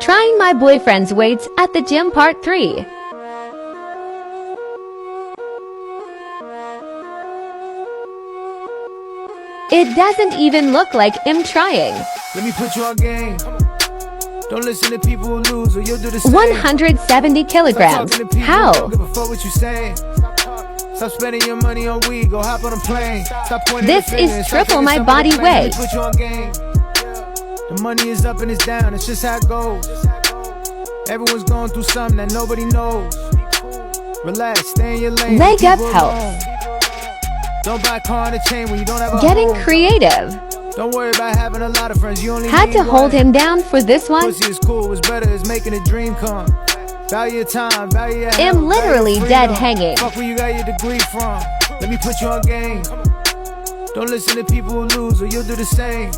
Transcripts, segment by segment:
Trying my boyfriend's weights at the gym part 3. It doesn't even look like him trying. Let me put you on game. Don't listen to people who lose or you'll do the same. 170 kilograms. How? Don't give a fuck what you saying. Stop spending your money on weed, go hop on a plane. Stop pointing This the finger is and stop triple taking my some of body the blame. Let weight. me put you on game. The money is up and it's down, it's just how it goes. Everyone's going through something that nobody knows. Relax, stay in your lane. Leg up People helps. alone. Don't buy a car and a chain when you don't have a Getting home. creative. Don't worry about having a lot of friends, you only Had need to hold one. him down for this one. Pussy is cool, what's better is making a dream come. Value your time, value your health, Am literally value your dead freedom. hanging. Fuck where you got your degree from. Let me put you on game. Don't listen to people who lose or you'll do the same.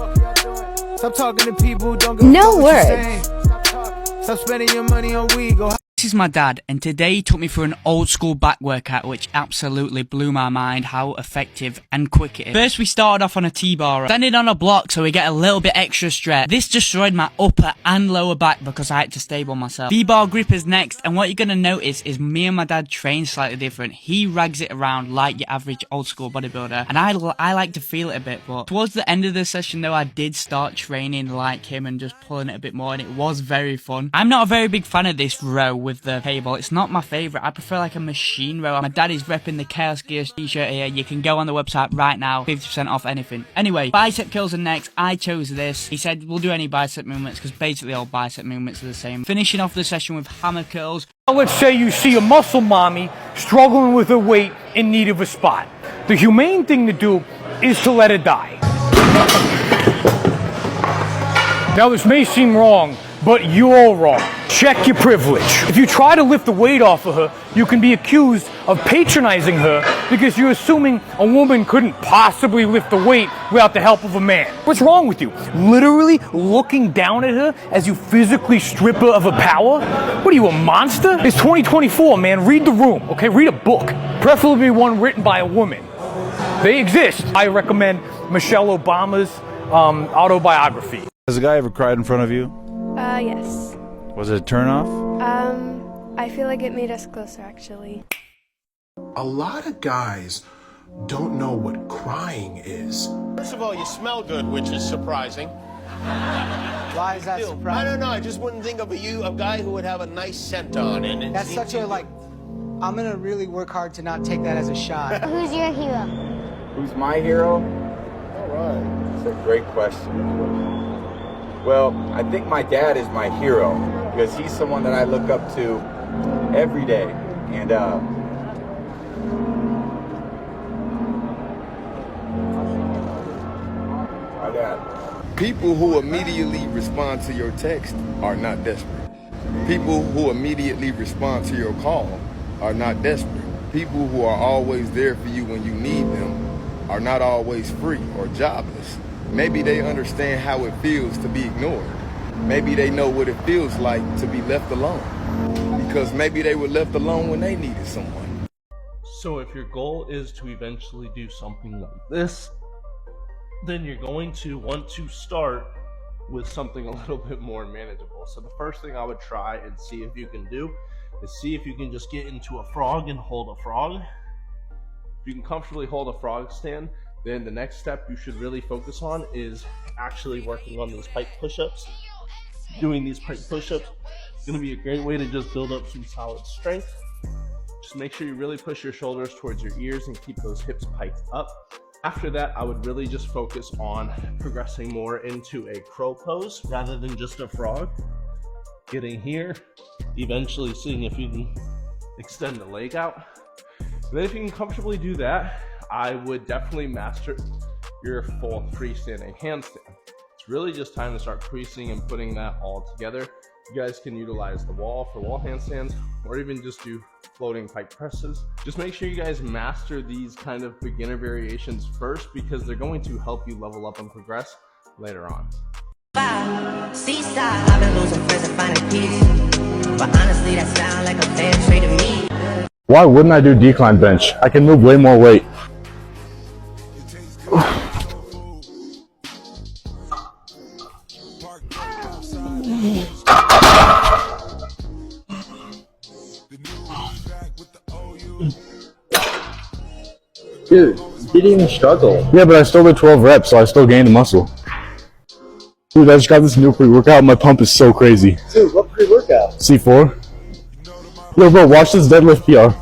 Stop talking to people who don't give a No fuck what you're words. saying. Stop spending your money on weed, go. This is my dad, and today he took me through an old school back workout which absolutely blew my mind how effective and quick it is. First we started off on a T-bar, standing on a block so we get a little bit extra stretch. This destroyed my upper and lower back because I had to stable myself. V-bar grip is next, and what you're going to notice is me and my dad train slightly different. He rags it around like your average old school bodybuilder, and I like to feel it a bit, but towards the end of the session though I did start training like him and just pulling it a bit more, and it was very fun. I'm not a very big fan of this row with the cable. It's not my favorite. I prefer like a machine row. My dad is repping the Chaos Gears t-shirt here. You can go on the website right now, 50% off anything. Anyway, bicep curls are next. I chose this. He said we'll do any bicep movements because basically all bicep movements are the same. Finishing off the session with hammer curls. Let's say you see a muscle mommy struggling with her weight in need of a spot. The humane thing to do is to let her die. Now this may seem wrong, but you're wrong. Check your privilege. If you try to lift the weight off of her, you can be accused of patronizing her because you're assuming a woman couldn't possibly lift the weight without the help of a man. What's wrong with you? Literally looking down at her as you physically strip her of her power? What are you, a monster? It's 2024, man. Read the room, okay? Read a book. Preferably one written by a woman. They exist. I recommend Michelle Obama's autobiography. Has a guy ever cried in front of you? Yes. Was it a turnoff? I feel like it made us closer, actually. A lot of guys don't know what crying is. First of all, you smell good, which is surprising. Why is that surprising? I don't know. I just wouldn't think of a guy who would have a nice scent on. And That's such a, like, I'm gonna really work hard to not take that as a shot. Who's your hero? Who's my hero? All right. It's a great question. Well, I think my dad is my hero because he's someone that I look up to every day. And my dad. People who immediately respond to your text are not desperate. People who immediately respond to your call are not desperate. People who are always there for you when you need them are not always free or jobless. Maybe they understand how it feels to be ignored. Maybe they know what it feels like to be left alone. Because maybe they were left alone when they needed someone. So if your goal is to eventually do something like this, then you're going to want to start with something a little bit more manageable. So the first thing I would try and see if you can do is see if you can just get into a frog and hold a frog. If you can comfortably hold a frog stand, then the next step you should really focus on is actually working on these pike push-ups. Doing these pike push-ups is going to be a great way to just build up some solid strength. Just make sure you really push your shoulders towards your ears and keep those hips piked up. After that, I would really just focus on progressing more into a crow pose rather than just a frog. Getting here, eventually seeing if you can extend the leg out. And then if you can comfortably do that, I would definitely master your full freestanding handstand. It's really just time to start creasing and putting that all together. You guys can utilize the wall for wall handstands or even just do floating pike presses. Just make sure you guys master these kind of beginner variations first because they're going to help you level up and progress later on. Seaside, I've been losing friends and finding peace. But honestly, that sound like a fair trade to me. Why wouldn't I do decline bench? I can move way more weight. Dude, you didn't even struggle. Yeah, but I still did 12 reps, so I still gained the muscle. Dude, I just got this new pre-workout. My pump is so crazy. Dude, what pre-workout? C4. Yo, bro, watch this deadlift PR.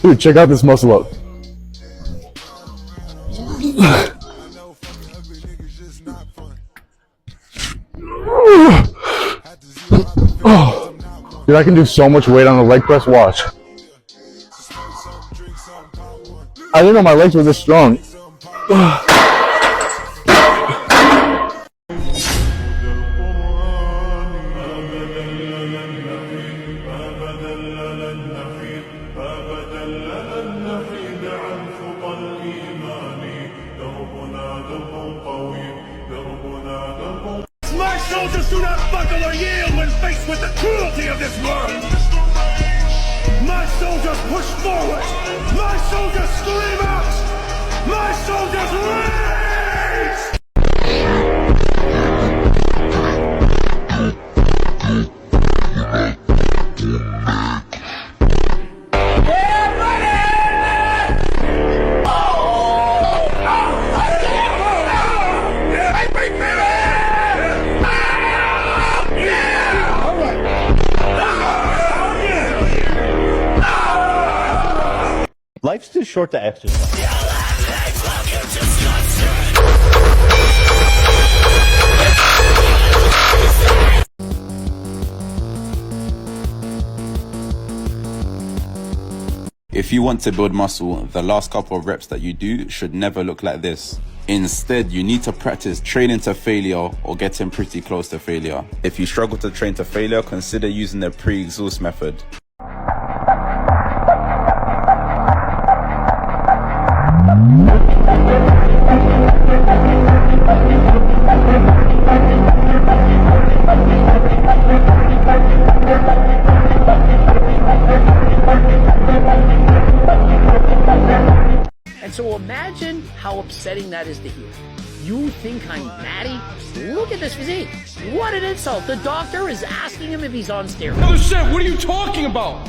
Dude, check out this muscle up. Dude, I can do so much weight on the leg press. Watch. I didn't know my legs were this strong. My soldiers do not buckle or yield when faced with the cruelty of this world. My soldiers push forward. My soldiers scream out. My soldiers rage! Life's too short to exercise. If you want to build muscle, the last couple of reps that you do should never look like this. Instead, you need to practice training to failure or getting pretty close to failure. If you struggle to train to failure, consider using the pre-exhaust method. And so imagine how upsetting that is to hear. You think I'm natty? Look at this physique. What an insult. The doctor is asking him if he's on steroids. Another set, what are you talking about?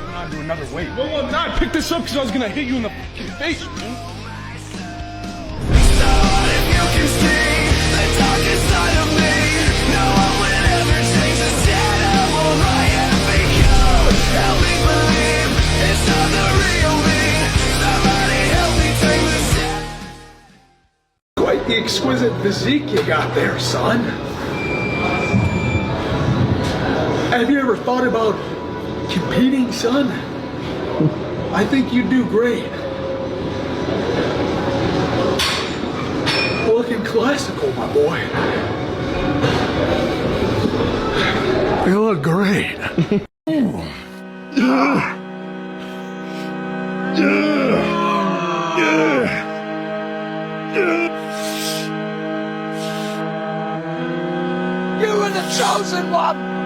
I'm not doing another weight. No, I'm not. Pick this up because I was going to hit you in the fucking face, man. Quite the exquisite physique you got there, son. Have you ever thought about competing, son? I think you'd do great. Looking classical, my boy. You look great. You were the chosen one!